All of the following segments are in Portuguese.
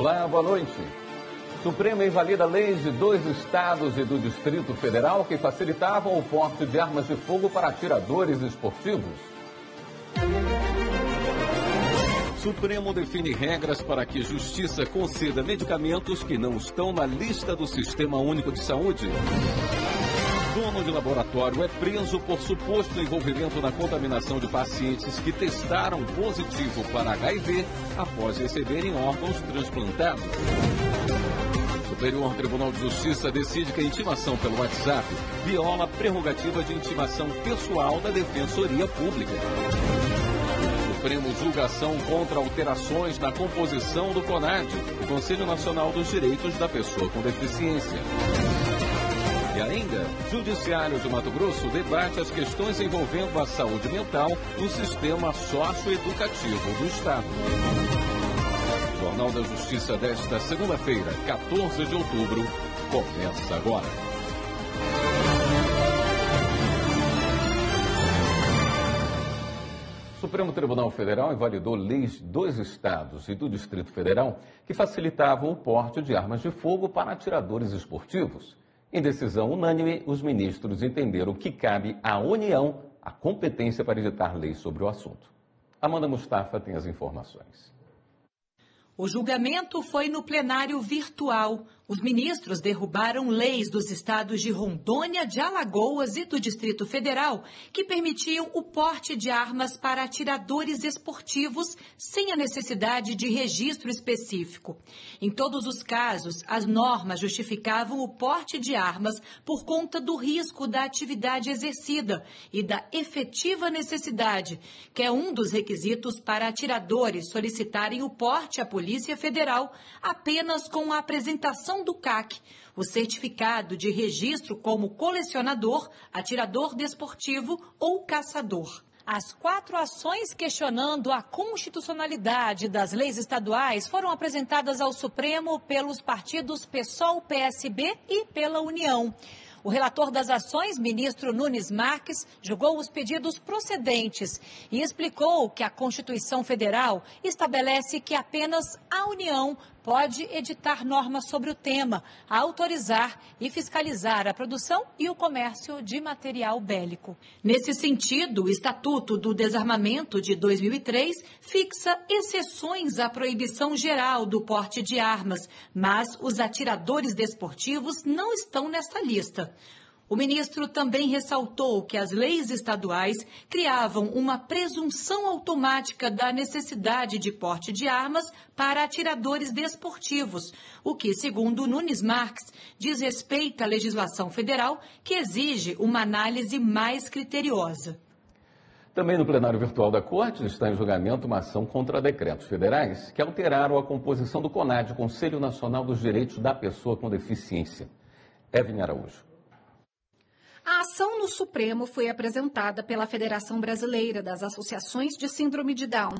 Olá, boa noite. Supremo invalida leis de 2 estados e do Distrito Federal que facilitavam o porte de armas de fogo para atiradores esportivos. Supremo define regras para que Justiça conceda medicamentos que não estão na lista do Sistema Único de Saúde. Dono de laboratório é preso por suposto envolvimento na contaminação de pacientes que testaram positivo para HIV após receberem órgãos transplantados. O Superior Tribunal de Justiça decide que a intimação pelo WhatsApp viola a prerrogativa de intimação pessoal da Defensoria Pública. Supremo julga ação contra alterações na composição do CONAD, o Conselho Nacional dos Direitos da Pessoa com Deficiência. E ainda, Judiciário de Mato Grosso debate as questões envolvendo a saúde mental no sistema socioeducativo do Estado. Jornal da Justiça desta segunda-feira, 14 de outubro, começa agora. O Supremo Tribunal Federal invalidou leis de 2 estados e do Distrito Federal que facilitavam o porte de armas de fogo para atiradores esportivos. Em decisão unânime, os ministros entenderam que cabe à União a competência para editar leis sobre o assunto. Amanda Mustafa tem as informações. O julgamento foi no plenário virtual. Os ministros derrubaram leis dos estados de Rondônia, de Alagoas e do Distrito Federal que permitiam o porte de armas para atiradores esportivos sem a necessidade de registro específico. Em todos os casos, as normas justificavam o porte de armas por conta do risco da atividade exercida e da efetiva necessidade, que é um dos requisitos para atiradores solicitarem o porte à Polícia Federal apenas com a apresentação do CAC, o certificado de registro como colecionador, atirador desportivo ou caçador. As 4 ações questionando a constitucionalidade das leis estaduais foram apresentadas ao Supremo pelos partidos PSOL, PSB e pela União. O relator das ações, ministro Nunes Marques, julgou os pedidos procedentes e explicou que a Constituição Federal estabelece que apenas a União pode editar normas sobre o tema, autorizar e fiscalizar a produção e o comércio de material bélico. Nesse sentido, o Estatuto do Desarmamento de 2003 fixa exceções à proibição geral do porte de armas, mas os atiradores desportivos não estão nesta lista. O ministro também ressaltou que as leis estaduais criavam uma presunção automática da necessidade de porte de armas para atiradores desportivos, o que, segundo Nunes Marques, diz respeito à legislação federal que exige uma análise mais criteriosa. Também no plenário virtual da Corte está em julgamento uma ação contra decretos federais que alteraram a composição do CONAD, Conselho Nacional dos Direitos da Pessoa com Deficiência. Evelyn Araújo. A ação no Supremo foi apresentada pela Federação Brasileira das Associações de Síndrome de Down.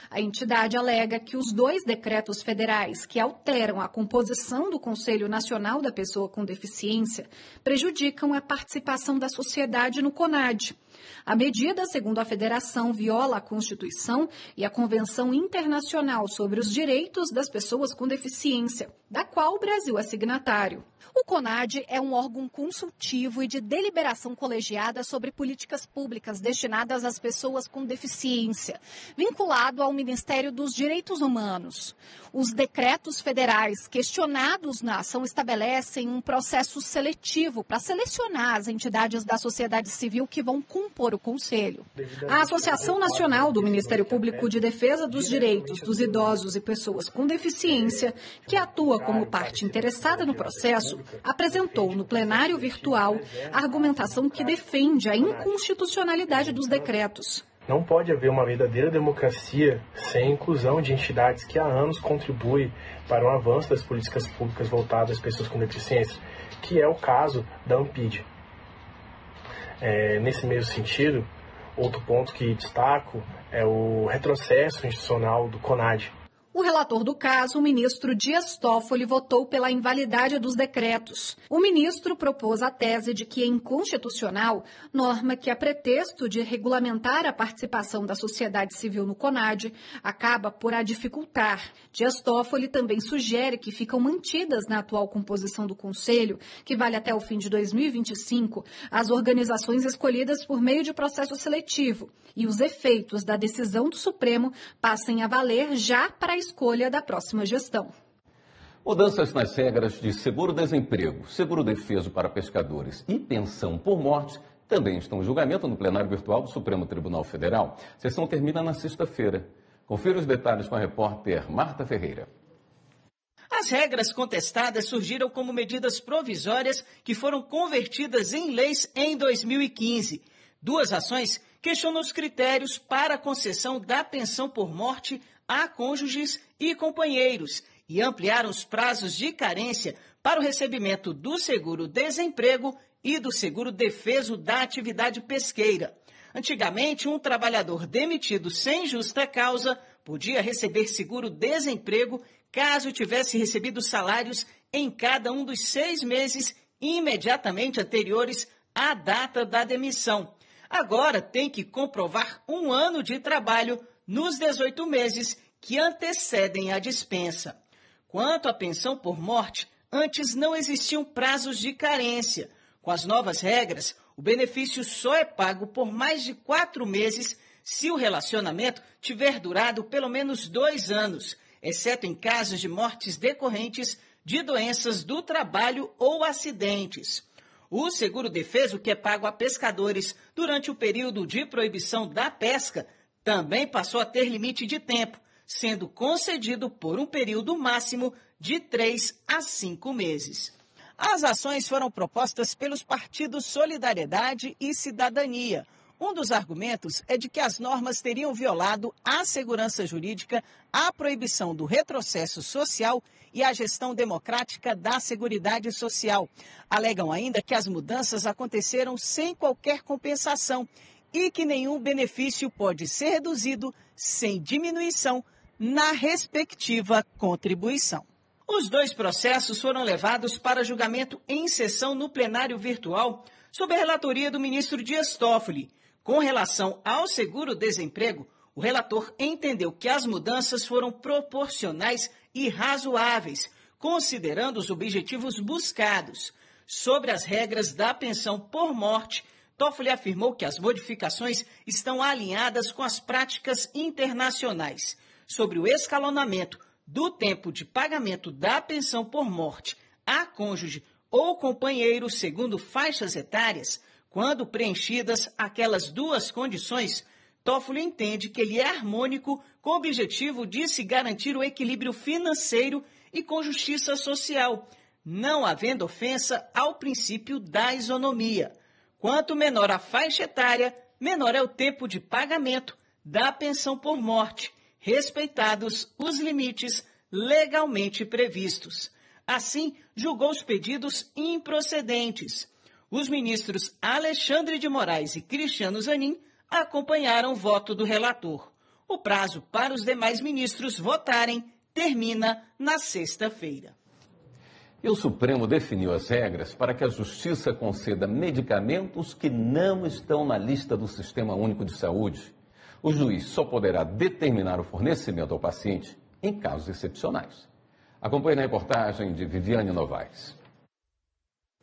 A entidade alega que os 2 decretos federais que alteram a composição do Conselho Nacional da Pessoa com Deficiência prejudicam a participação da sociedade no CONAD. A medida, segundo a federação, viola a Constituição e a Convenção Internacional sobre os Direitos das Pessoas com Deficiência, da qual o Brasil é signatário. O CONAD é um órgão consultivo e de deliberação colegiada sobre políticas públicas destinadas às pessoas com deficiência, vinculado ao Ministério dos Direitos Humanos. Os decretos federais questionados na ação estabelecem um processo seletivo para selecionar as entidades da sociedade civil que vão compor o Conselho. A Associação Nacional do Ministério Público de Defesa dos Direitos dos Idosos e Pessoas com Deficiência, que atua como parte interessada no processo, apresentou no plenário virtual a argumentação que defende a inconstitucionalidade dos decretos. Não pode haver uma verdadeira democracia sem a inclusão de entidades que há anos contribuem para o avanço das políticas públicas voltadas às pessoas com deficiência, que é o caso da ANPID. Nesse mesmo sentido, outro ponto que destaco é o retrocesso institucional do CONAD. O relator do caso, o ministro Dias Toffoli, votou pela invalidade dos decretos. O ministro propôs a tese de que é inconstitucional norma que, a pretexto de regulamentar a participação da sociedade civil no CONAD, acaba por a dificultar. Dias Toffoli também sugere que ficam mantidas na atual composição do Conselho, que vale até o fim de 2025, as organizações escolhidas por meio de processo seletivo, e os efeitos da decisão do Supremo passem a valer já para a escolha da próxima gestão. Mudanças nas regras de seguro-desemprego, seguro-defeso para pescadores e pensão por morte também estão em julgamento no plenário virtual do Supremo Tribunal Federal. A sessão termina na sexta-feira. Confira os detalhes com a repórter Marta Ferreira. As regras contestadas surgiram como medidas provisórias que foram convertidas em leis em 2015. Duas ações questionam os critérios para a concessão da pensão por morte a cônjuges e companheiros e ampliaram os prazos de carência para o recebimento do seguro-desemprego e do seguro-defeso da atividade pesqueira. Antigamente, um trabalhador demitido sem justa causa podia receber seguro-desemprego caso tivesse recebido salários em cada um dos 6 meses imediatamente anteriores à data da demissão. Agora tem que comprovar 1 ano de trabalho nos 18 meses que antecedem a dispensa. Quanto à pensão por morte, antes não existiam prazos de carência. Com as novas regras, o benefício só é pago por mais de 4 meses se o relacionamento tiver durado pelo menos 2 anos, exceto em casos de mortes decorrentes de doenças do trabalho ou acidentes. O seguro-defeso, que é pago a pescadores durante o período de proibição da pesca, também passou a ter limite de tempo, sendo concedido por um período máximo de 3 a 5 meses. As ações foram propostas pelos partidos Solidariedade e Cidadania. Um dos argumentos é de que as normas teriam violado a segurança jurídica, a proibição do retrocesso social e a gestão democrática da Seguridade Social. Alegam ainda que as mudanças aconteceram sem qualquer compensação e que nenhum benefício pode ser reduzido sem diminuição na respectiva contribuição. Os 2 processos foram levados para julgamento em sessão no plenário virtual, sob a relatoria do ministro Dias Toffoli. Com relação ao seguro-desemprego, o relator entendeu que as mudanças foram proporcionais e razoáveis, considerando os objetivos buscados. Sobre as regras da pensão por morte, Toffoli afirmou que as modificações estão alinhadas com as práticas internacionais. Sobre o escalonamento do tempo de pagamento da pensão por morte a cônjuge ou companheiro segundo faixas etárias, quando preenchidas aquelas 2 condições, Toffoli entende que ele é harmônico com o objetivo de se garantir o equilíbrio financeiro e com justiça social, não havendo ofensa ao princípio da isonomia. Quanto menor a faixa etária, menor é o tempo de pagamento da pensão por morte, respeitados os limites legalmente previstos. Assim, julgou os pedidos improcedentes. Os ministros Alexandre de Moraes e Cristiano Zanin acompanharam o voto do relator. O prazo para os demais ministros votarem termina na sexta-feira. E o Supremo definiu as regras para que a Justiça conceda medicamentos que não estão na lista do Sistema Único de Saúde. O juiz só poderá determinar o fornecimento ao paciente em casos excepcionais. Acompanhe na reportagem de Viviane Novaes.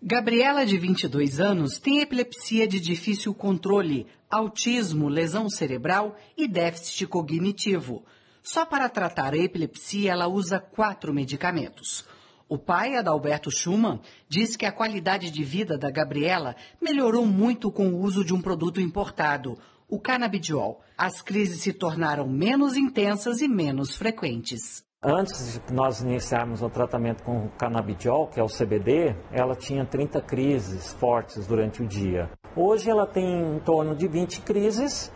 Gabriela, de 22 anos, tem epilepsia de difícil controle, autismo, lesão cerebral e déficit cognitivo. Só para tratar a epilepsia, ela usa 4 medicamentos. O pai, Adalberto Schumann, diz que a qualidade de vida da Gabriela melhorou muito com o uso de um produto importado, o canabidiol. As crises se tornaram menos intensas e menos frequentes. Antes de nós iniciarmos o tratamento com o canabidiol, que é o CBD, ela tinha 30 crises fortes durante o dia. Hoje ela tem em torno de 20 crises,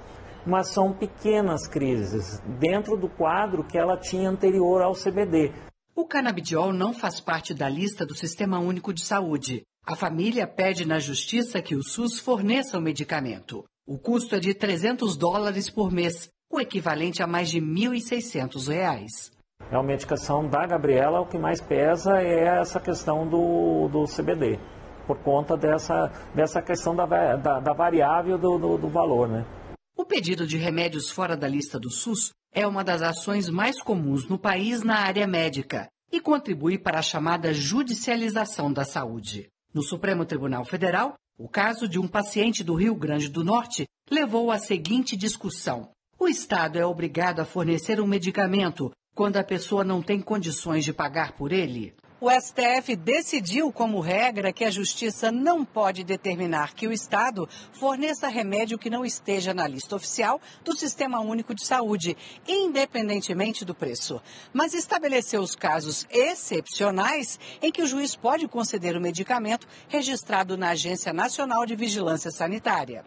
mas são pequenas crises, dentro do quadro que ela tinha anterior ao CBD. O canabidiol não faz parte da lista do Sistema Único de Saúde. A família pede na Justiça que o SUS forneça o medicamento. O custo é de $300 por mês, o equivalente a mais de R$ 1.600. A medicação da Gabriela, o que mais pesa é essa questão do CBD, por conta dessa questão da variável do valor, né? O pedido de remédios fora da lista do SUS é uma das ações mais comuns no país na área médica e contribui para a chamada judicialização da saúde. No Supremo Tribunal Federal, o caso de um paciente do Rio Grande do Norte levou à seguinte discussão: o Estado é obrigado a fornecer um medicamento quando a pessoa não tem condições de pagar por ele? O STF decidiu como regra que a Justiça não pode determinar que o Estado forneça remédio que não esteja na lista oficial do Sistema Único de Saúde, independentemente do preço. Mas estabeleceu os casos excepcionais em que o juiz pode conceder o medicamento registrado na Agência Nacional de Vigilância Sanitária.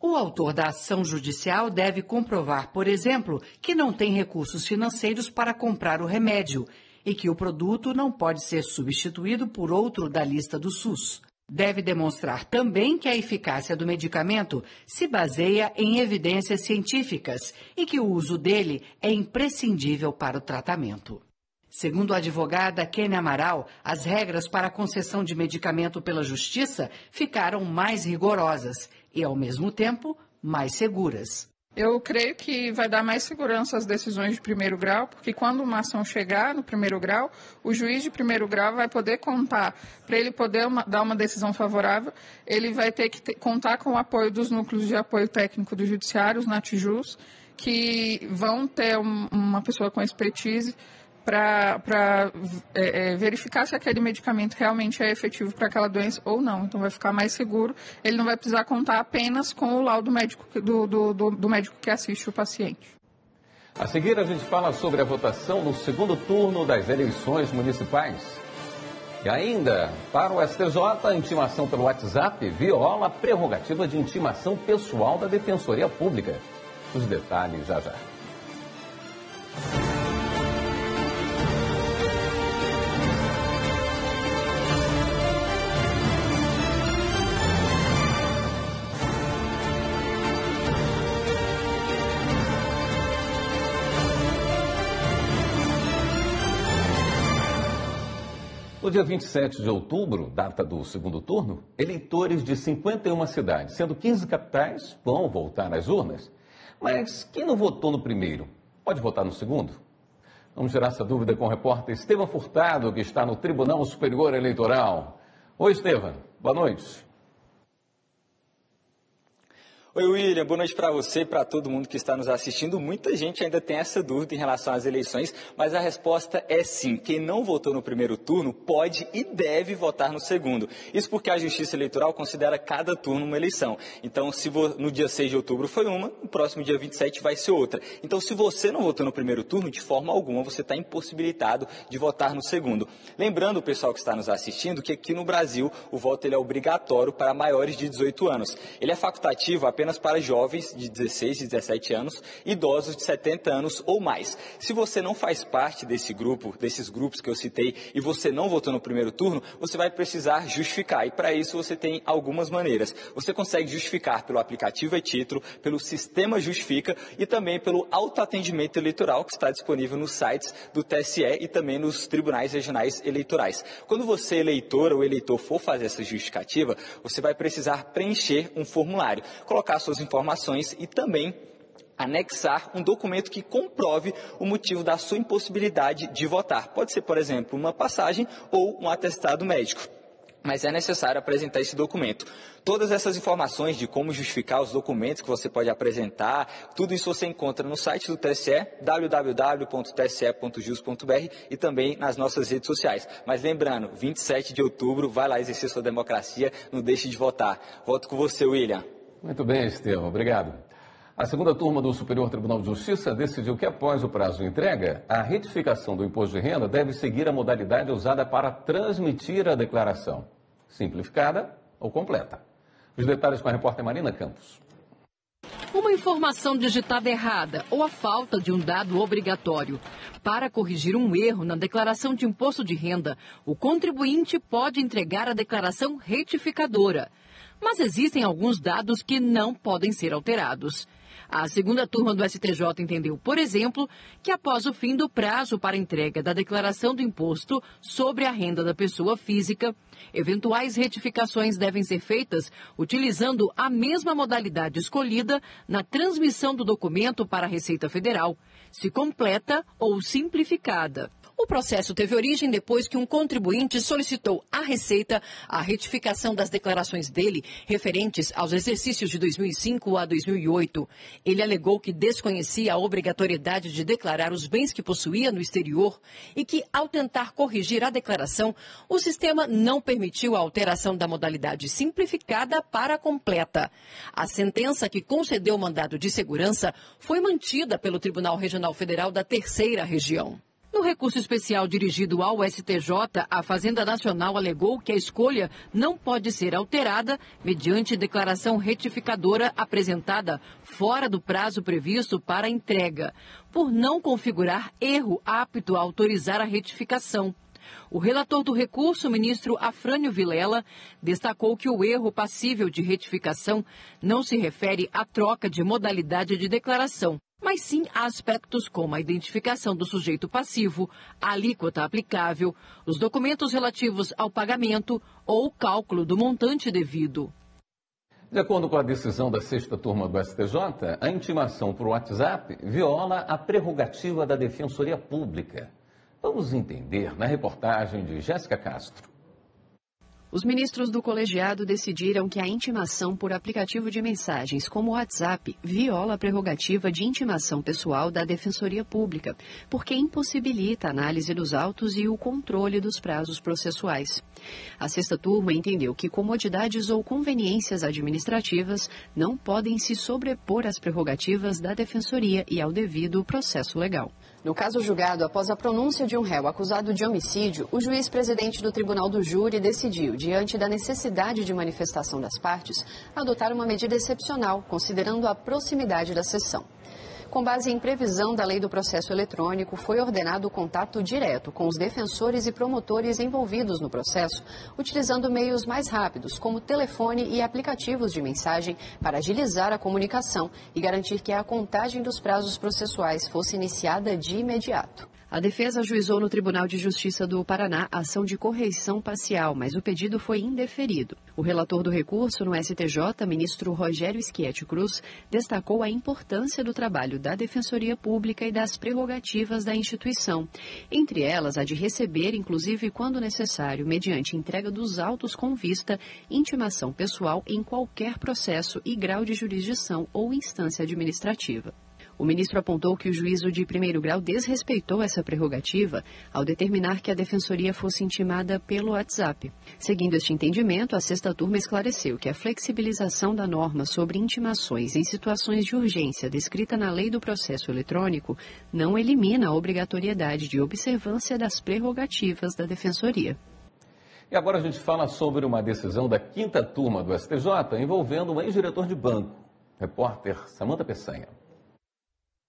O autor da ação judicial deve comprovar, por exemplo, que não tem recursos financeiros para comprar o remédio e que o produto não pode ser substituído por outro da lista do SUS. Deve demonstrar também que a eficácia do medicamento se baseia em evidências científicas e que o uso dele é imprescindível para o tratamento. Segundo a advogada Kênia Amaral, as regras para a concessão de medicamento pela Justiça ficaram mais rigorosas e, ao mesmo tempo, mais seguras. Eu creio que vai dar mais segurança às decisões de primeiro grau, porque quando uma ação chegar no primeiro grau, o juiz de primeiro grau vai poder contar, para ele poder dar uma decisão favorável, ele vai ter que contar com o apoio dos núcleos de apoio técnico do judiciário, os NATJUS, que vão ter uma pessoa com expertise para verificar se aquele medicamento realmente é efetivo para aquela doença ou não. Então vai ficar mais seguro, ele não vai precisar contar apenas com o laudo médico do médico que assiste o paciente. A seguir a gente fala sobre a votação no segundo turno das eleições municipais. E ainda, para o STJ, a intimação pelo WhatsApp viola a prerrogativa de intimação pessoal da Defensoria Pública. Os detalhes já já. No dia 27 de outubro, data do segundo turno, eleitores de 51 cidades, sendo 15 capitais, vão voltar às urnas. Mas quem não votou no primeiro, pode votar no segundo? Vamos tirar essa dúvida com o repórter Estevam Furtado, que está no Tribunal Superior Eleitoral. Oi, Estevam. Boa noite. Oi, William, boa noite para você e para todo mundo que está nos assistindo. Muita gente ainda tem essa dúvida em relação às eleições, mas a resposta é sim. Quem não votou no primeiro turno pode e deve votar no segundo. Isso porque a Justiça Eleitoral considera cada turno uma eleição. Então, se no dia 6 de outubro foi uma, no próximo dia 27 vai ser outra. Então, se você não votou no primeiro turno, de forma alguma você está impossibilitado de votar no segundo. Lembrando o pessoal que está nos assistindo que aqui no Brasil o voto ele é obrigatório para maiores de 18 anos. Ele é facultativo apenas para jovens de 16 e 17 anos, idosos de 70 anos ou mais. Se você não faz parte desses grupos que eu citei, e você não votou no primeiro turno, você vai precisar justificar. E para isso você tem algumas maneiras. Você consegue justificar pelo aplicativo e-Título, pelo sistema Justifica e também pelo autoatendimento eleitoral que está disponível nos sites do TSE e também nos tribunais regionais eleitorais. Quando você, eleitora ou eleitor, for fazer essa justificativa, você vai precisar preencher um formulário, colocar suas informações e também anexar um documento que comprove o motivo da sua impossibilidade de votar. Pode ser, por exemplo, uma passagem ou um atestado médico. Mas é necessário apresentar esse documento. Todas essas informações de como justificar os documentos que você pode apresentar, tudo isso você encontra no site do TSE, www.tse.jus.br e também nas nossas redes sociais. Mas lembrando, 27 de outubro, vai lá exercer sua democracia, não deixe de votar. Voto com você, William. Muito bem, Estevam, obrigado. A segunda turma do Superior Tribunal de Justiça decidiu que, após o prazo de entrega, a retificação do imposto de renda deve seguir a modalidade usada para transmitir a declaração, simplificada ou completa. Os detalhes com a repórter Marina Campos. Uma informação digitada errada ou a falta de um dado obrigatório. Para corrigir um erro na declaração de imposto de renda, o contribuinte pode entregar a declaração retificadora. Mas existem alguns dados que não podem ser alterados. A segunda turma do STJ entendeu, por exemplo, que após o fim do prazo para entrega da declaração do imposto sobre a renda da pessoa física, eventuais retificações devem ser feitas utilizando a mesma modalidade escolhida na transmissão do documento para a Receita Federal, se completa ou simplificada. O processo teve origem depois que um contribuinte solicitou à Receita a retificação das declarações dele referentes aos exercícios de 2005 a 2008. Ele alegou que desconhecia a obrigatoriedade de declarar os bens que possuía no exterior e que, ao tentar corrigir a declaração, o sistema não permitiu a alteração da modalidade simplificada para completa. A sentença que concedeu o mandado de segurança foi mantida pelo Tribunal Regional Federal da Terceira Região. No recurso especial dirigido ao STJ, a Fazenda Nacional alegou que a escolha não pode ser alterada mediante declaração retificadora apresentada fora do prazo previsto para a entrega, por não configurar erro apto a autorizar a retificação. O relator do recurso, o ministro Afrânio Vilela, destacou que o erro passível de retificação não se refere à troca de modalidade de declaração, mas sim a aspectos como a identificação do sujeito passivo, a alíquota aplicável, os documentos relativos ao pagamento ou o cálculo do montante devido. De acordo com a decisão da sexta turma do STJ, a intimação por WhatsApp viola a prerrogativa da Defensoria Pública. Vamos entender na reportagem de Jéssica Castro. Os ministros do colegiado decidiram que a intimação por aplicativo de mensagens como o WhatsApp viola a prerrogativa de intimação pessoal da Defensoria Pública, porque impossibilita a análise dos autos e o controle dos prazos processuais. A sexta turma entendeu que comodidades ou conveniências administrativas não podem se sobrepor às prerrogativas da Defensoria e ao devido processo legal. No caso julgado após a pronúncia de um réu acusado de homicídio, o juiz-presidente do Tribunal do Júri decidiu, diante da necessidade de manifestação das partes, adotar uma medida excepcional, considerando a proximidade da sessão. Com base em previsão da Lei do Processo Eletrônico, foi ordenado o contato direto com os defensores e promotores envolvidos no processo, utilizando meios mais rápidos, como telefone e aplicativos de mensagem, para agilizar a comunicação e garantir que a contagem dos prazos processuais fosse iniciada de imediato. A defesa ajuizou no Tribunal de Justiça do Paraná a ação de correição parcial, mas o pedido foi indeferido. O relator do recurso no STJ, ministro Rogério Schietti Cruz, destacou a importância do trabalho da Defensoria Pública e das prerrogativas da instituição, entre elas a de receber, inclusive quando necessário, mediante entrega dos autos com vista, intimação pessoal em qualquer processo e grau de jurisdição ou instância administrativa. O ministro apontou que o juízo de primeiro grau desrespeitou essa prerrogativa ao determinar que a defensoria fosse intimada pelo WhatsApp. Seguindo este entendimento, a sexta turma esclareceu que a flexibilização da norma sobre intimações em situações de urgência descrita na Lei do Processo Eletrônico não elimina a obrigatoriedade de observância das prerrogativas da defensoria. E agora a gente fala sobre uma decisão da quinta turma do STJ envolvendo um ex-diretor de banco. Repórter Samanta Peçanha.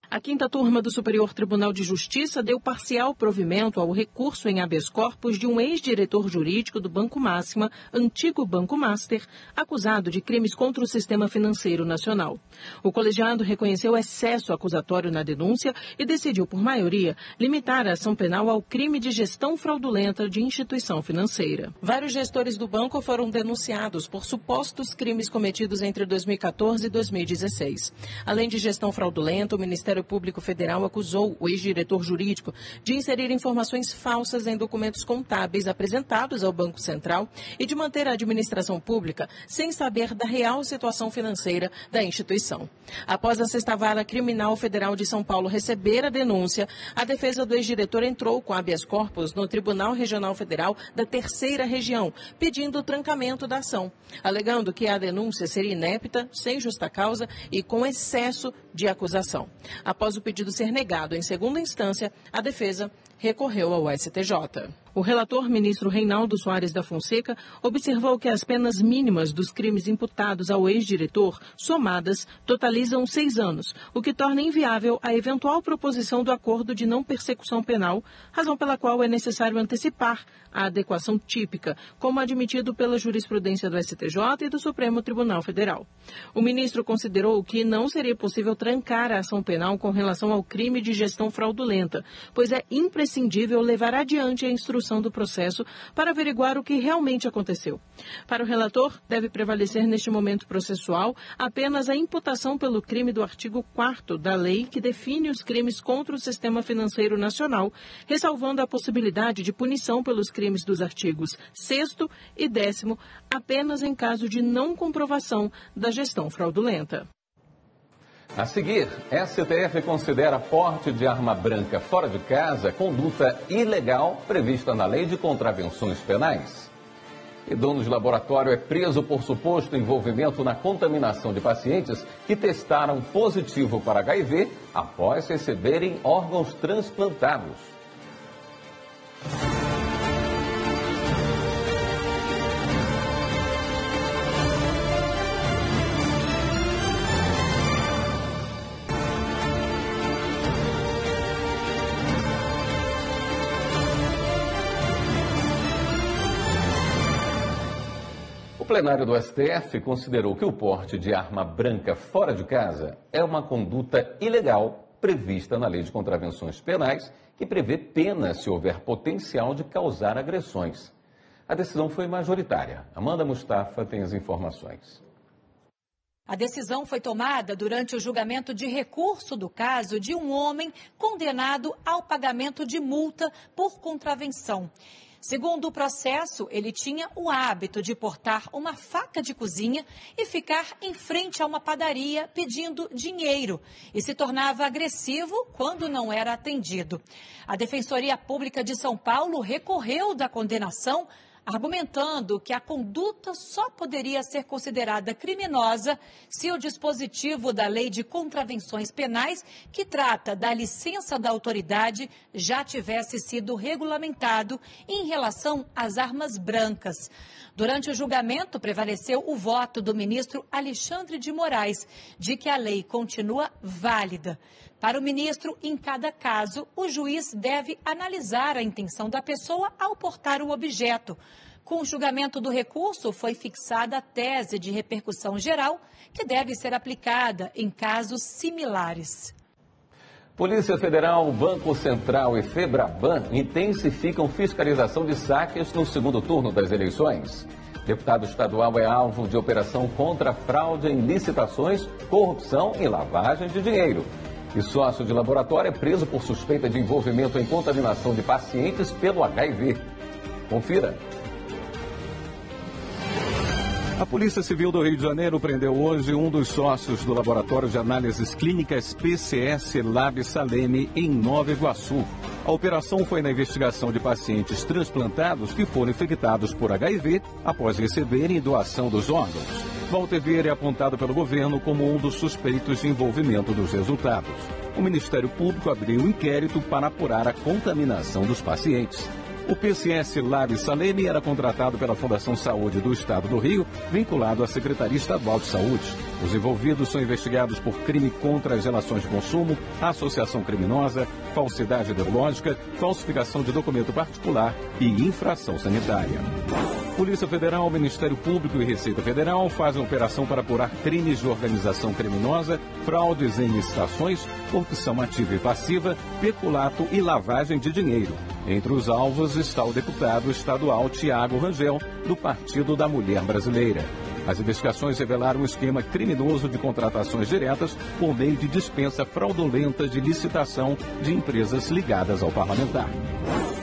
A quinta turma do Superior Tribunal de Justiça deu parcial provimento ao recurso em habeas corpus de um ex-diretor jurídico do Banco Máxima, antigo Banco Master, acusado de crimes contra o sistema financeiro nacional. O colegiado reconheceu excesso acusatório na denúncia e decidiu, por maioria, limitar a ação penal ao crime de gestão fraudulenta de instituição financeira. Vários gestores do banco foram denunciados por supostos crimes cometidos entre 2014 e 2016. Além de gestão fraudulenta, o Ministério Público Federal acusou o ex-diretor jurídico de inserir informações falsas em documentos contábeis apresentados ao Banco Central e de manter a administração pública sem saber da real situação financeira da instituição. Após a Sexta Vara Criminal Federal de São Paulo receber a denúncia, a defesa do ex-diretor entrou com habeas corpus no Tribunal Regional Federal da Terceira Região, pedindo o trancamento da ação, alegando que a denúncia seria inepta, sem justa causa e com excesso de acusação. Após o pedido ser negado em segunda instância, a defesa recorreu ao STJ. O relator, ministro Reinaldo Soares da Fonseca, observou que as penas mínimas dos crimes imputados ao ex-diretor, somadas, totalizam 6 anos, o que torna inviável a eventual proposição do acordo de não persecução penal, razão pela qual é necessário antecipar a adequação típica, como admitido pela jurisprudência do STJ e do Supremo Tribunal Federal. O ministro considerou que não seria possível trancar a ação penal com relação ao crime de gestão fraudulenta, pois é imprescindível levar adiante a instrução do processo para averiguar o que realmente aconteceu. Para o relator, deve prevalecer neste momento processual apenas a imputação pelo crime do artigo 4º da lei que define os crimes contra o sistema financeiro nacional, ressalvando a possibilidade de punição pelos crimes dos artigos 6º e 10º apenas em caso de não comprovação da gestão fraudulenta. A seguir, STF considera porte de arma branca fora de casa conduta ilegal prevista na Lei de Contravenções Penais. E dono de laboratório é preso por suposto envolvimento na contaminação de pacientes que testaram positivo para HIV após receberem órgãos transplantados. O plenário do STF considerou que o porte de arma branca fora de casa é uma conduta ilegal prevista na Lei de Contravenções Penais, que prevê pena se houver potencial de causar agressões. A decisão foi majoritária. Amanda Mustafa tem as informações. A decisão foi tomada durante o julgamento de recurso do caso de um homem condenado ao pagamento de multa por contravenção. Segundo o processo, ele tinha o hábito de portar uma faca de cozinha e ficar em frente a uma padaria pedindo dinheiro e se tornava agressivo quando não era atendido. A Defensoria Pública de São Paulo recorreu da condenação, argumentando que a conduta só poderia ser considerada criminosa se o dispositivo da Lei de Contravenções Penais, que trata da licença da autoridade, já tivesse sido regulamentado em relação às armas brancas. Durante o julgamento, prevaleceu o voto do ministro Alexandre de Moraes, de que a lei continua válida. Para o ministro, em cada caso, o juiz deve analisar a intenção da pessoa ao portar o objeto. Com o julgamento do recurso, foi fixada a tese de repercussão geral, que deve ser aplicada em casos similares. Polícia Federal, Banco Central e Febraban intensificam fiscalização de saques no segundo turno das eleições. Deputado estadual é alvo de operação contra fraude em licitações, corrupção e lavagem de dinheiro. E sócio de laboratório é preso por suspeita de envolvimento em contaminação de pacientes pelo HIV. Confira. A Polícia Civil do Rio de Janeiro prendeu hoje um dos sócios do Laboratório de Análises Clínicas PCS Lab Saleme, em Nova Iguaçu. A operação foi na investigação de pacientes transplantados que foram infectados por HIV após receberem doação dos órgãos. Walter Vieira é apontado pelo governo como um dos suspeitos de envolvimento dos resultados. O Ministério Público abriu um inquérito para apurar a contaminação dos pacientes. O PCS Lab Saleme era contratado pela Fundação Saúde do Estado do Rio, vinculado à Secretaria Estadual de Saúde. Os envolvidos são investigados por crime contra as relações de consumo, associação criminosa, falsidade ideológica, falsificação de documento particular e infração sanitária. Polícia Federal, Ministério Público e Receita Federal fazem operação para apurar crimes de organização criminosa, fraudes em licitações, corrupção ativa e passiva, peculato e lavagem de dinheiro. Entre os alvos está o deputado estadual Tiago Rangel, do Partido da Mulher Brasileira. As investigações revelaram um esquema criminoso de contratações diretas por meio de dispensa fraudulenta de licitação de empresas ligadas ao parlamentar.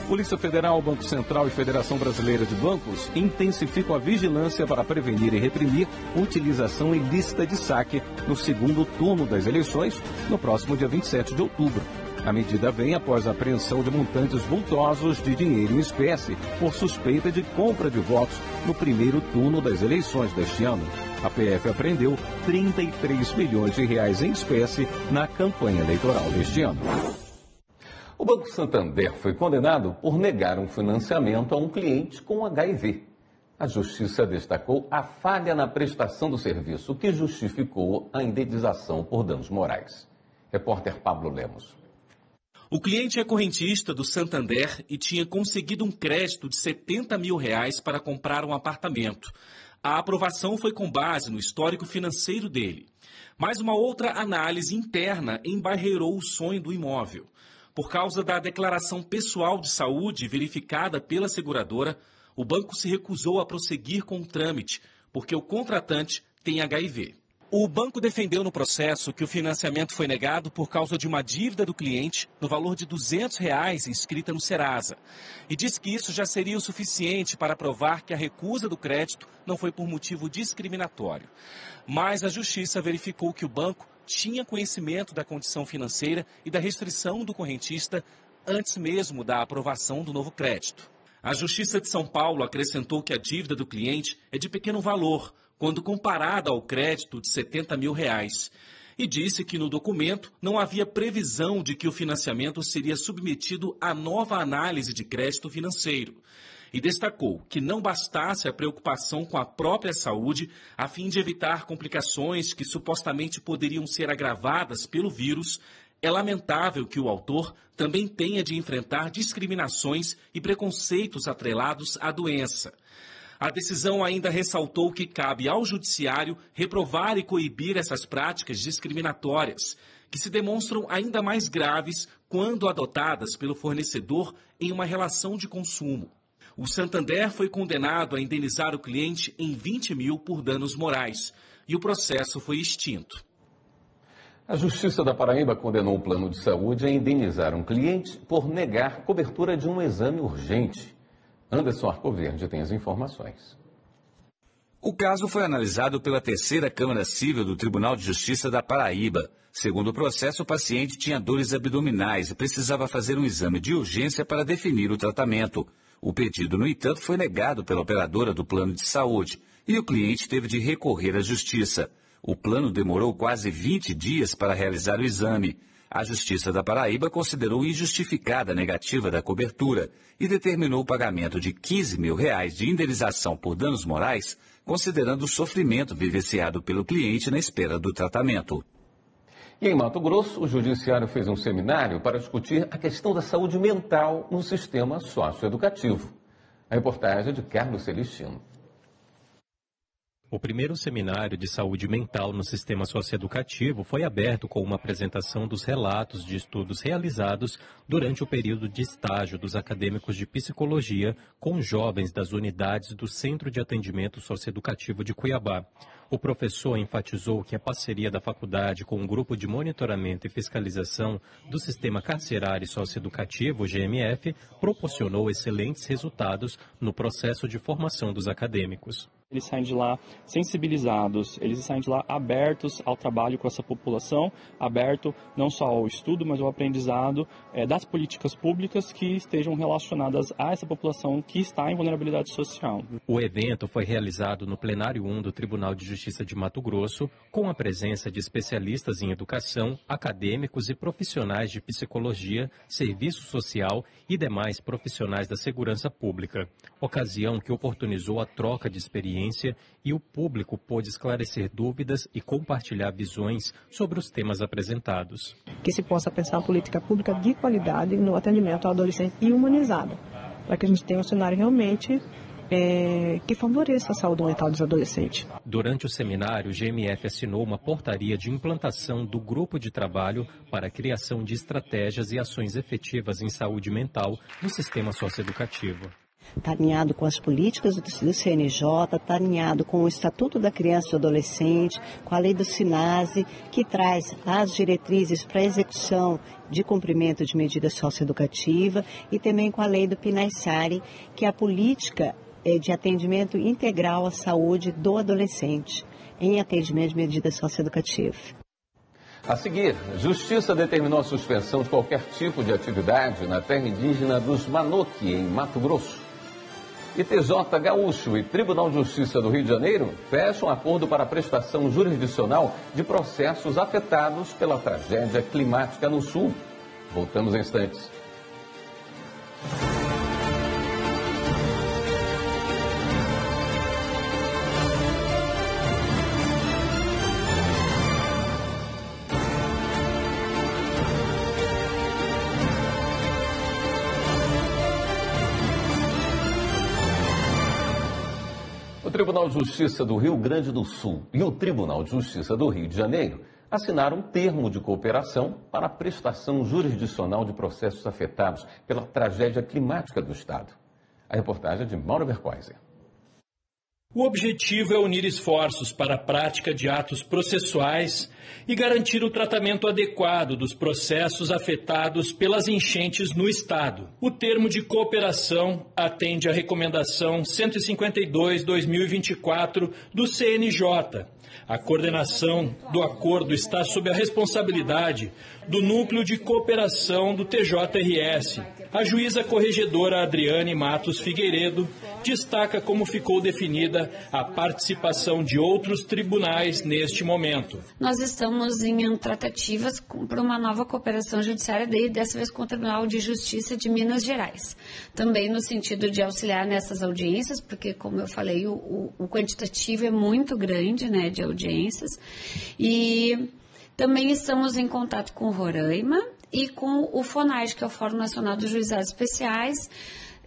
Polícia Federal, Banco Central e Federação Brasileira de Bancos intensificam a vigilância para prevenir e reprimir utilização ilícita de saque no segundo turno das eleições, no próximo dia 27 de outubro. A medida vem após a apreensão de montantes vultosos de dinheiro em espécie por suspeita de compra de votos no primeiro turno das eleições deste ano. A PF apreendeu 33 milhões de reais em espécie na campanha eleitoral deste ano. O Banco Santander foi condenado por negar um financiamento a um cliente com HIV. A Justiça destacou a falha na prestação do serviço, o que justificou a indenização por danos morais. Repórter Pablo Lemos. O cliente é correntista do Santander e tinha conseguido um crédito de R$70 mil para comprar um apartamento. A aprovação foi com base no histórico financeiro dele. Mas uma outra análise interna embarreirou o sonho do imóvel. Por causa da declaração pessoal de saúde verificada pela seguradora, o banco se recusou a prosseguir com o trâmite, porque o contratante tem HIV. O banco defendeu no processo que o financiamento foi negado por causa de uma dívida do cliente no valor de R$200 inscrita no Serasa. E disse que isso já seria o suficiente para provar que a recusa do crédito não foi por motivo discriminatório. Mas a Justiça verificou que o banco tinha conhecimento da condição financeira e da restrição do correntista antes mesmo da aprovação do novo crédito. A Justiça de São Paulo acrescentou que a dívida do cliente é de pequeno valor, quando comparada ao crédito de R$70 mil, e disse que no documento não havia previsão de que o financiamento seria submetido a nova análise de crédito financeiro. E destacou que não bastasse a preocupação com a própria saúde, a fim de evitar complicações que supostamente poderiam ser agravadas pelo vírus, é lamentável que o autor também tenha de enfrentar discriminações e preconceitos atrelados à doença. A decisão ainda ressaltou que cabe ao Judiciário reprovar e coibir essas práticas discriminatórias, que se demonstram ainda mais graves quando adotadas pelo fornecedor em uma relação de consumo. O Santander foi condenado a indenizar o cliente em R$20 mil por danos morais, e o processo foi extinto. A Justiça da Paraíba condenou o plano de saúde a indenizar um cliente por negar cobertura de um exame urgente. Anderson Arcoverde tem as informações. O caso foi analisado pela terceira Câmara Civil do Tribunal de Justiça da Paraíba. Segundo o processo, o paciente tinha dores abdominais e precisava fazer um exame de urgência para definir o tratamento. O pedido, no entanto, foi negado pela operadora do plano de saúde e o cliente teve de recorrer à Justiça. O plano demorou quase 20 dias para realizar o exame. A Justiça da Paraíba considerou injustificada a negativa da cobertura e determinou o pagamento de R$15 mil de indenização por danos morais, considerando o sofrimento vivenciado pelo cliente na espera do tratamento. E em Mato Grosso, o Judiciário fez um seminário para discutir a questão da saúde mental no sistema socioeducativo. A reportagem é de Carlos Celestino. O primeiro seminário de saúde mental no sistema socioeducativo foi aberto com uma apresentação dos relatos de estudos realizados durante o período de estágio dos acadêmicos de psicologia com jovens das unidades do Centro de Atendimento Socioeducativo de Cuiabá. O professor enfatizou que a parceria da faculdade com o Grupo de Monitoramento e Fiscalização do Sistema Carcerário e Socioeducativo, GMF, proporcionou excelentes resultados no processo de formação dos acadêmicos. Eles saem de lá sensibilizados, eles saem de lá abertos ao trabalho com essa população, aberto não só ao estudo, mas ao aprendizado das políticas públicas que estejam relacionadas a essa população que está em vulnerabilidade social. O evento foi realizado no plenário 1 do Tribunal de Justiça de Mato Grosso, com a presença de especialistas em educação, acadêmicos e profissionais de psicologia, serviço social e demais profissionais da segurança pública. Ocasião que oportunizou a troca de experiência e o público pôde esclarecer dúvidas e compartilhar visões sobre os temas apresentados. Que se possa pensar uma política pública de qualidade no atendimento ao adolescente e humanizado, para que a gente tenha um cenário realmente que favoreça a saúde mental dos adolescentes. Durante o seminário, o GMF assinou uma portaria de implantação do grupo de trabalho para a criação de estratégias e ações efetivas em saúde mental no sistema socioeducativo. Está alinhado com as políticas do CNJ, está alinhado com o Estatuto da Criança e do Adolescente, com a lei do SINASE, que traz as diretrizes para a execução de cumprimento de medida socioeducativa, e também com a lei do PNAE-SARE, que é a política de atendimento integral à saúde do adolescente, em atendimento de medida socioeducativa. A seguir, Justiça determinou a suspensão de qualquer tipo de atividade na terra indígena dos Manoque, em Mato Grosso. E TJ Gaúcho e Tribunal de Justiça do Rio de Janeiro fecham acordo para a prestação jurisdicional de processos afetados pela tragédia climática no Sul. Voltamos em instantes. O Tribunal de Justiça do Rio Grande do Sul e o Tribunal de Justiça do Rio de Janeiro assinaram um termo de cooperação para a prestação jurisdicional de processos afetados pela tragédia climática do Estado. A reportagem é de Mauro Vercoiser. O objetivo é unir esforços para a prática de atos processuais e garantir o tratamento adequado dos processos afetados pelas enchentes no Estado. O termo de cooperação atende à Recomendação 152/2024 do CNJ. A coordenação do acordo está sob a responsabilidade do Núcleo de Cooperação do TJRS. A juíza corregedora Adriane Matos Figueiredo destaca como ficou definida a participação de outros tribunais neste momento. Nós estamos em tratativas para uma nova cooperação judiciária, dessa vez com o Tribunal de Justiça de Minas Gerais. Também no sentido de auxiliar nessas audiências, porque, como eu falei, o quantitativo é muito grande, né, de audiências. E também estamos em contato com o Roraima e com o FONAGE, que é o Fórum Nacional dos Juizados Especiais.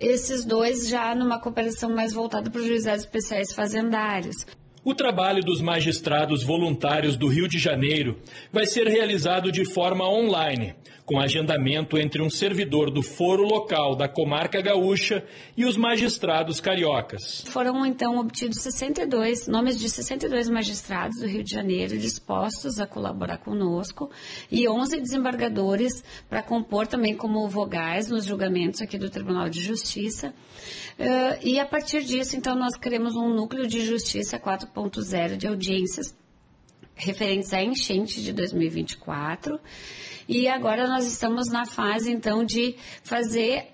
Esses dois já numa cooperação mais voltada para os juizados especiais fazendários. O trabalho dos magistrados voluntários do Rio de Janeiro vai ser realizado de forma online, com agendamento entre um servidor do foro local da comarca gaúcha e os magistrados cariocas. Foram, então, obtidos nomes de 62 magistrados do Rio de Janeiro dispostos a colaborar conosco e 11 desembargadores para compor também como vogais nos julgamentos aqui do Tribunal de Justiça. E a partir disso, então, nós criamos um núcleo de justiça 4.0 de audiências referentes à enchente de 2024. E agora nós estamos na fase, então, de fazer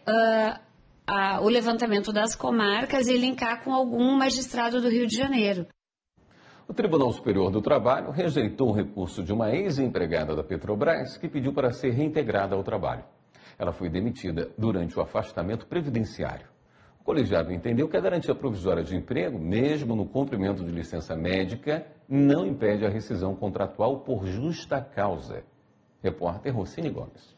o levantamento das comarcas e linkar com algum magistrado do Rio de Janeiro. O Tribunal Superior do Trabalho rejeitou o recurso de uma ex-empregada da Petrobras que pediu para ser reintegrada ao trabalho. Ela foi demitida durante o afastamento previdenciário. O colegiado entendeu que a garantia provisória de emprego, mesmo no cumprimento de licença médica, não impede a rescisão contratual por justa causa. Repórter Rocine Gomes.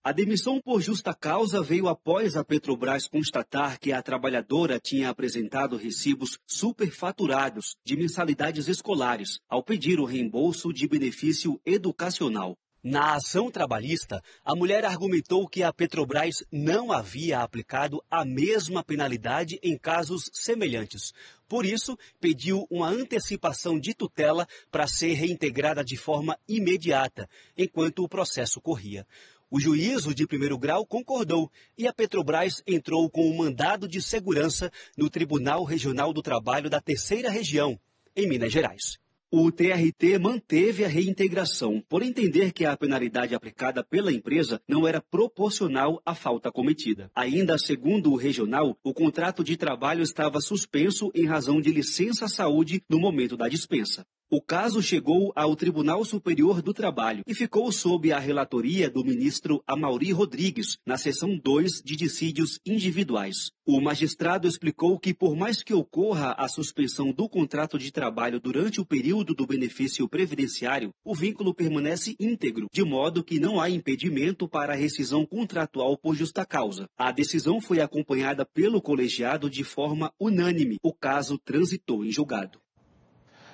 A demissão por justa causa veio após a Petrobras constatar que a trabalhadora tinha apresentado recibos superfaturados de mensalidades escolares, ao pedir o reembolso de benefício educacional. Na ação trabalhista, a mulher argumentou que a Petrobras não havia aplicado a mesma penalidade em casos semelhantes. Por isso, pediu uma antecipação de tutela para ser reintegrada de forma imediata, enquanto o processo corria. O juízo de primeiro grau concordou e a Petrobras entrou com um mandado de segurança no Tribunal Regional do Trabalho da Terceira Região, em Minas Gerais. O TRT manteve a reintegração, por entender que a penalidade aplicada pela empresa não era proporcional à falta cometida. Ainda segundo o regional, o contrato de trabalho estava suspenso em razão de licença-saúde no momento da dispensa. O caso chegou ao Tribunal Superior do Trabalho e ficou sob a relatoria do ministro Amaury Rodrigues, na seção 2 de dissídios individuais. O magistrado explicou que, por mais que ocorra a suspensão do contrato de trabalho durante o período do benefício previdenciário, o vínculo permanece íntegro, de modo que não há impedimento para a rescisão contratual por justa causa. A decisão foi acompanhada pelo colegiado de forma unânime. O caso transitou em julgado.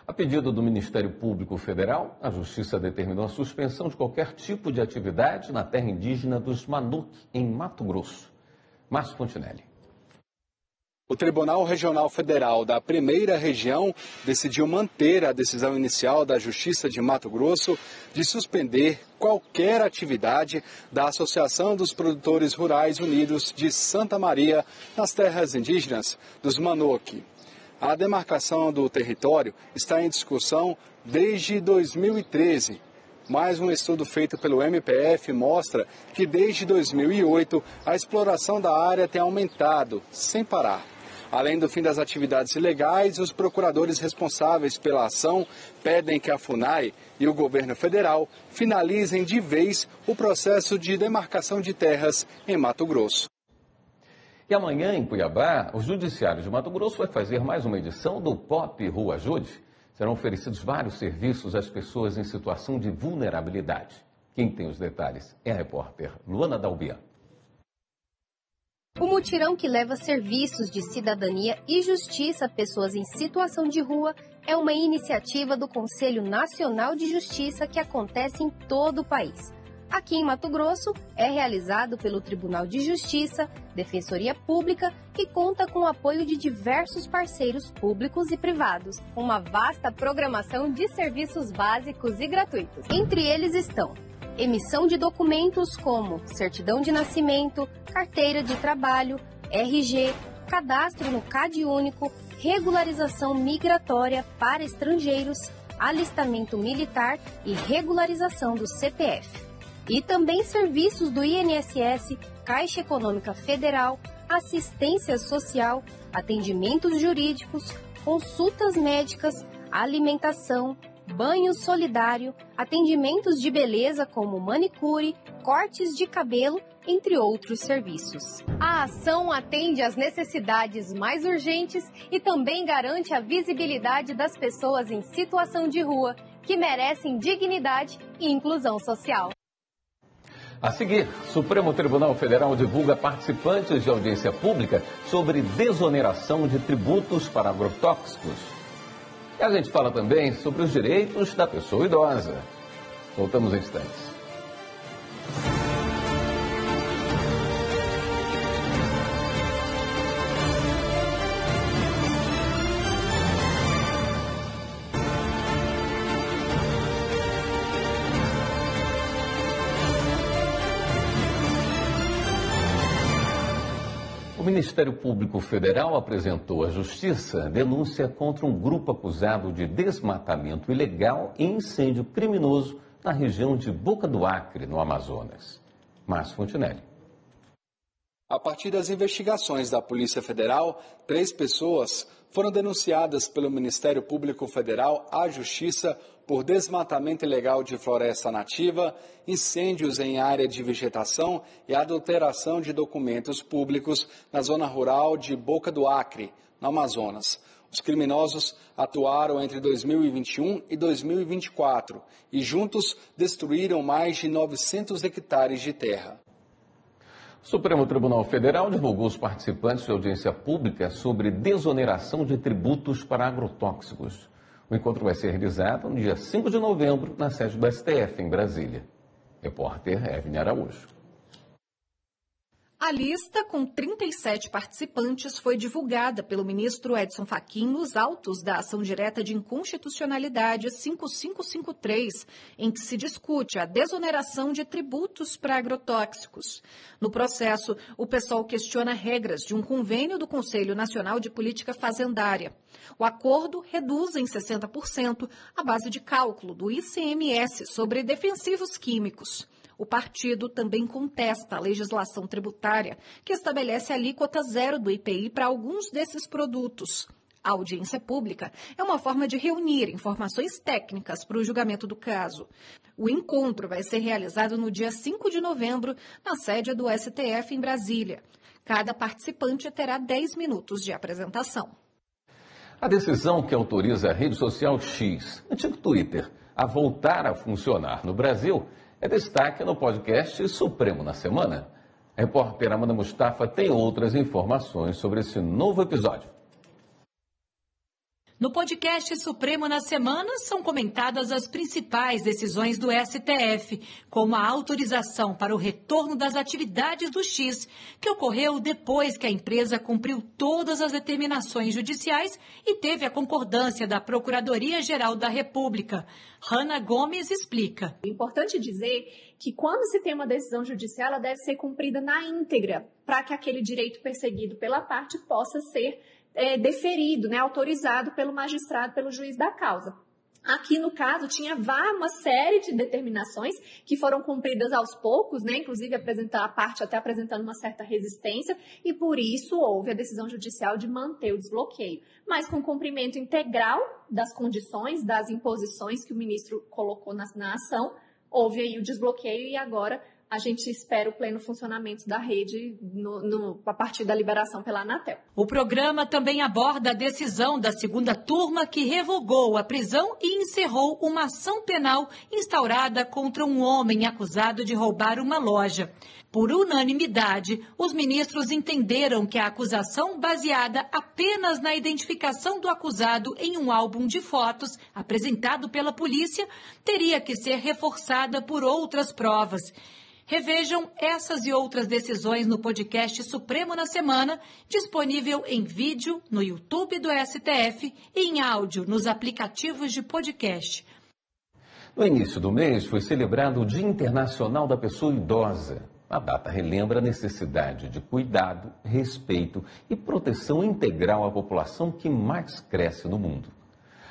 A pedido do Ministério Público Federal, a Justiça determinou a suspensão de qualquer tipo de atividade na terra indígena dos Manuque, em Mato Grosso. Márcio Fontinelli. O Tribunal Regional Federal da Primeira Região decidiu manter a decisão inicial da Justiça de Mato Grosso de suspender qualquer atividade da Associação dos Produtores Rurais Unidos de Santa Maria nas terras indígenas dos Manuque. A demarcação do território está em discussão desde 2013. Mais um estudo feito pelo MPF mostra que desde 2008 a exploração da área tem aumentado sem parar. Além do fim das atividades ilegais, os procuradores responsáveis pela ação pedem que a FUNAI e o governo federal finalizem de vez o processo de demarcação de terras em Mato Grosso. E amanhã, em Cuiabá, o Judiciário de Mato Grosso vai fazer mais uma edição do Pop Rua Ajude. Serão oferecidos vários serviços às pessoas em situação de vulnerabilidade. Quem tem os detalhes é a repórter Luana Dalbian. O mutirão que leva serviços de cidadania e justiça a pessoas em situação de rua é uma iniciativa do Conselho Nacional de Justiça que acontece em todo o país. Aqui em Mato Grosso, é realizado pelo Tribunal de Justiça, Defensoria Pública e conta com o apoio de diversos parceiros públicos e privados. Uma vasta programação de serviços básicos e gratuitos. Entre eles estão emissão de documentos como certidão de nascimento, carteira de trabalho, RG, cadastro no CAD único, regularização migratória para estrangeiros, alistamento militar e regularização do CPF. E também serviços do INSS, Caixa Econômica Federal, assistência social, atendimentos jurídicos, consultas médicas, alimentação, banho solidário, atendimentos de beleza como manicure, cortes de cabelo, entre outros serviços. A ação atende às necessidades mais urgentes e também garante a visibilidade das pessoas em situação de rua, que merecem dignidade e inclusão social. A seguir, Supremo Tribunal Federal divulga participantes de audiência pública sobre desoneração de tributos para agrotóxicos. E a gente fala também sobre os direitos da pessoa idosa. Voltamos em instantes. O Ministério Público Federal apresentou à Justiça denúncia contra um grupo acusado de desmatamento ilegal e incêndio criminoso na região de Boca do Acre, no Amazonas. Márcio Fontinelli. A partir das investigações da Polícia Federal, 3 pessoas foram denunciadas pelo Ministério Público Federal à Justiça por desmatamento ilegal de floresta nativa, incêndios em área de vegetação e adulteração de documentos públicos na zona rural de Boca do Acre, no Amazonas. Os criminosos atuaram entre 2021 e 2024 e juntos destruíram mais de 900 hectares de terra. O Supremo Tribunal Federal divulgou os participantes de audiência pública sobre desoneração de tributos para agrotóxicos. O encontro vai ser realizado no dia 5 de novembro, na sede do STF, em Brasília. Repórter Evelyn Araújo. A lista, com 37 participantes, foi divulgada pelo ministro Edson Fachin nos autos da ação direta de inconstitucionalidade 5553, em que se discute a desoneração de tributos para agrotóxicos. No processo, o PSOL questiona regras de um convênio do Conselho Nacional de Política Fazendária. O acordo reduz em 60% a base de cálculo do ICMS sobre defensivos químicos. O partido também contesta a legislação tributária, que estabelece a alíquota zero do IPI para alguns desses produtos. A audiência pública é uma forma de reunir informações técnicas para o julgamento do caso. O encontro vai ser realizado no dia 5 de novembro, na sede do STF em Brasília. Cada participante terá 10 minutos de apresentação. A decisão que autoriza a rede social X, antigo Twitter, a voltar a funcionar no Brasil é destaque no podcast Supremo na Semana. A repórter Amanda Mustafa tem outras informações sobre esse novo episódio. No podcast Supremo na Semana, são comentadas as principais decisões do STF, como a autorização para o retorno das atividades do X, que ocorreu depois que a empresa cumpriu todas as determinações judiciais e teve a concordância da Procuradoria-Geral da República. Hanna Gomes explica. É importante dizer que quando se tem uma decisão judicial, ela deve ser cumprida na íntegra, para que aquele direito perseguido pela parte possa ser deferido, autorizado pelo magistrado, pelo juiz da causa. Aqui, no caso, tinha uma série de determinações que foram cumpridas aos poucos, né? Inclusive a parte até apresentando uma certa resistência, e por isso houve a decisão judicial de manter o desbloqueio. Mas com o cumprimento integral das condições, das imposições que o ministro colocou na ação, houve aí o desbloqueio e agora a gente espera o pleno funcionamento da rede a partir da liberação pela Anatel. O programa também aborda a decisão da segunda turma que revogou a prisão e encerrou uma ação penal instaurada contra um homem acusado de roubar uma loja. Por unanimidade, os ministros entenderam que a acusação, baseada apenas na identificação do acusado em um álbum de fotos apresentado pela polícia, teria que ser reforçada por outras provas. Revejam essas e outras decisões no podcast Supremo na Semana, disponível em vídeo no YouTube do STF e em áudio nos aplicativos de podcast. No início do mês foi celebrado o Dia Internacional da Pessoa Idosa. A data relembra a necessidade de cuidado, respeito e proteção integral à população que mais cresce no mundo.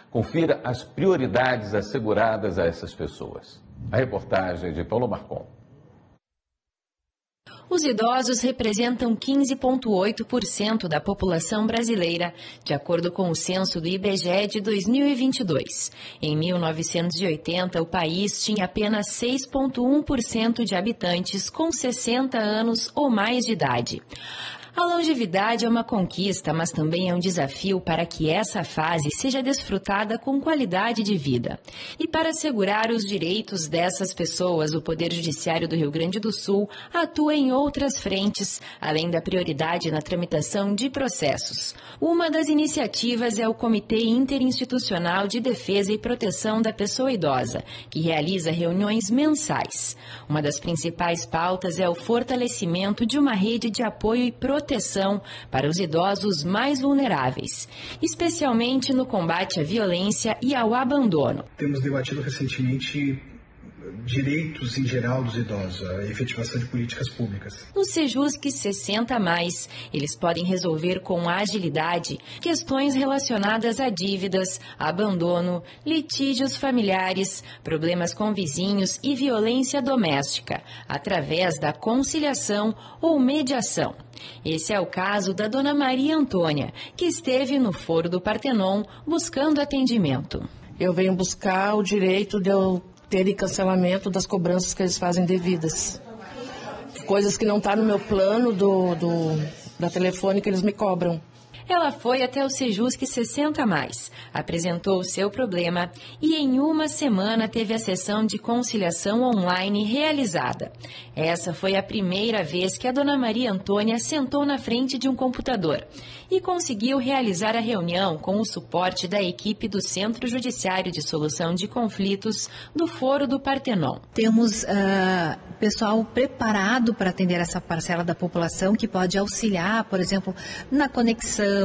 Confira as prioridades asseguradas a essas pessoas. A reportagem de Paulo Marcon. Os idosos representam 15,8% da população brasileira, de acordo com o censo do IBGE de 2022. Em 1980, o país tinha apenas 6,1% de habitantes com 60 anos ou mais de idade. A longevidade é uma conquista, mas também é um desafio para que essa fase seja desfrutada com qualidade de vida. E para assegurar os direitos dessas pessoas, o Poder Judiciário do Rio Grande do Sul atua em outras frentes, além da prioridade na tramitação de processos. Uma das iniciativas é o Comitê Interinstitucional de Defesa e Proteção da Pessoa Idosa, que realiza reuniões mensais. Uma das principais pautas é o fortalecimento de uma rede de apoio e proteção para os idosos mais vulneráveis, especialmente no combate à violência e ao abandono. Temos debatido recentemente direitos em geral dos idosos, a efetivação de políticas públicas. No Sejusc 60+, eles podem resolver com agilidade questões relacionadas a dívidas, abandono, litígios familiares, problemas com vizinhos e violência doméstica, através da conciliação ou mediação. Esse é o caso da Dona Maria Antônia, que esteve no Foro do Partenon buscando atendimento. Eu venho buscar o direito de eu ter cancelamento das cobranças que eles fazem devidas. Coisas que não estão no meu plano da telefone que eles me cobram. Ela foi até o Sejusc 60+, apresentou o seu problema e em uma semana teve a sessão de conciliação online realizada. Essa foi a primeira vez que a Dona Maria Antônia sentou na frente de um computador e conseguiu realizar a reunião com o suporte da equipe do Centro Judiciário de Solução de Conflitos do Foro do Partenon. Temos pessoal preparado para atender essa parcela da população que pode auxiliar, por exemplo, na conexão,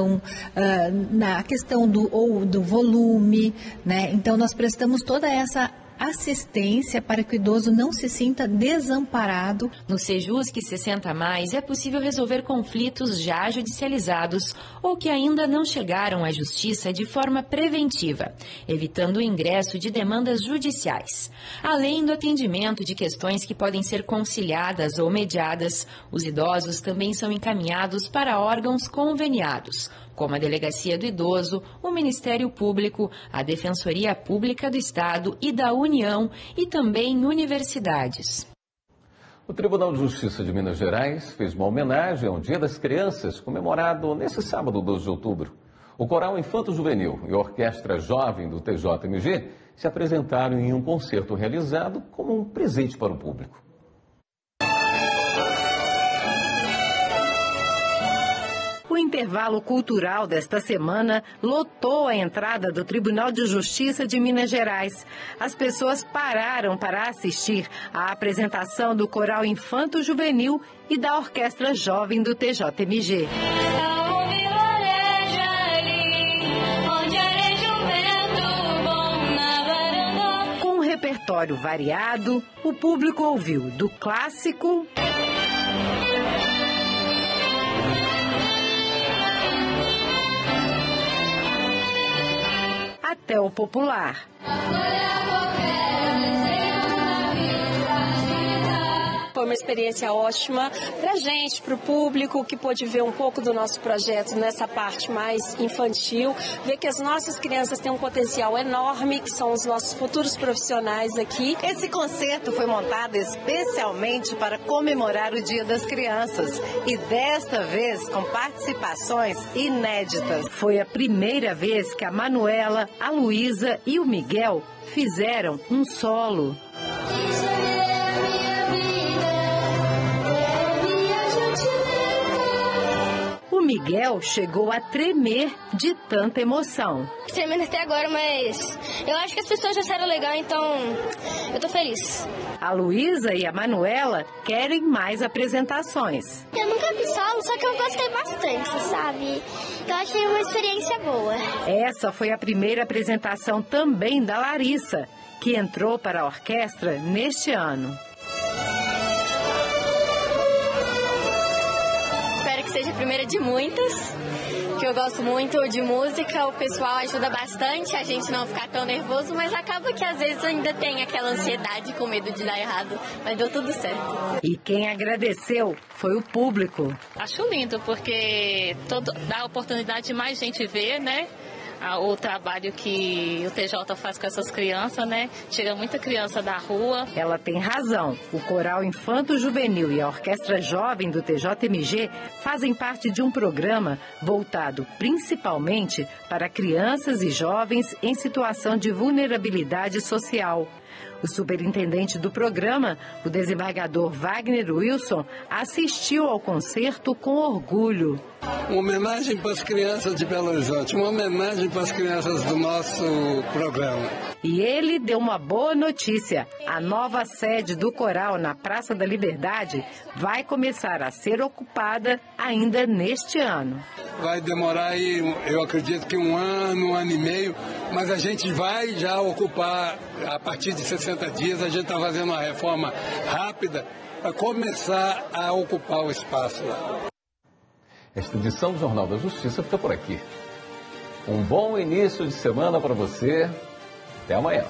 na questão do volume, né? Então nós prestamos toda essa assistência para que o idoso não se sinta desamparado. No Sejusc 60+, é possível resolver conflitos já judicializados ou que ainda não chegaram à justiça de forma preventiva, evitando o ingresso de demandas judiciais. Além do atendimento de questões que podem ser conciliadas ou mediadas, os idosos também são encaminhados para órgãos conveniados, como a Delegacia do Idoso, o Ministério Público, a Defensoria Pública do Estado e da União e também universidades. O Tribunal de Justiça de Minas Gerais fez uma homenagem ao Dia das Crianças, comemorado nesse sábado, 12 de outubro. O Coral Infanto Juvenil e a Orquestra Jovem do TJMG se apresentaram em um concerto realizado como um presente para o público. O intervalo cultural desta semana lotou a entrada do Tribunal de Justiça de Minas Gerais. As pessoas pararam para assistir à apresentação do Coral Infanto Juvenil e da Orquestra Jovem do TJMG. Com um repertório variado, o público ouviu do clássico Hotel Popular. Foi uma experiência ótima para a gente, para o público, que pôde ver um pouco do nosso projeto nessa parte mais infantil, ver que as nossas crianças têm um potencial enorme, que são os nossos futuros profissionais aqui. Esse concerto foi montado especialmente para comemorar o Dia das Crianças e desta vez com participações inéditas. Foi a primeira vez que a Manuela, a Luísa e o Miguel fizeram um solo. O Miguel chegou a tremer de tanta emoção. Tremendo até agora, mas eu acho que as pessoas acharam legal, então eu tô feliz. A Luísa e a Manuela querem mais apresentações. Eu nunca vi solo, só que eu gostei bastante, sabe? Eu achei uma experiência boa. Essa foi a primeira apresentação também da Larissa, que entrou para a orquestra neste ano. Seja a primeira de muitas, que eu gosto muito de música, o pessoal ajuda bastante a gente não ficar tão nervoso, mas acaba que às vezes ainda tem aquela ansiedade com medo de dar errado, mas deu tudo certo. E quem agradeceu foi o público. Acho lindo, porque dá a oportunidade de mais gente ver, né? O trabalho que o TJ faz com essas crianças, né? Tira muita criança da rua. Ela tem razão. O Coral Infanto Juvenil e a Orquestra Jovem do TJMG fazem parte de um programa voltado principalmente para crianças e jovens em situação de vulnerabilidade social. O superintendente do programa, o desembargador Wagner Wilson, assistiu ao concerto com orgulho. Uma homenagem para as crianças de Belo Horizonte, uma homenagem para as crianças do nosso programa. E ele deu uma boa notícia. A nova sede do coral na Praça da Liberdade vai começar a ser ocupada ainda neste ano. Vai demorar aí, eu acredito que um ano e meio, mas a gente vai já ocupar a partir de 60 dias. A gente está fazendo uma reforma rápida para começar a ocupar o espaço lá. Esta edição do Jornal da Justiça fica por aqui. Um bom início de semana para você. Até amanhã.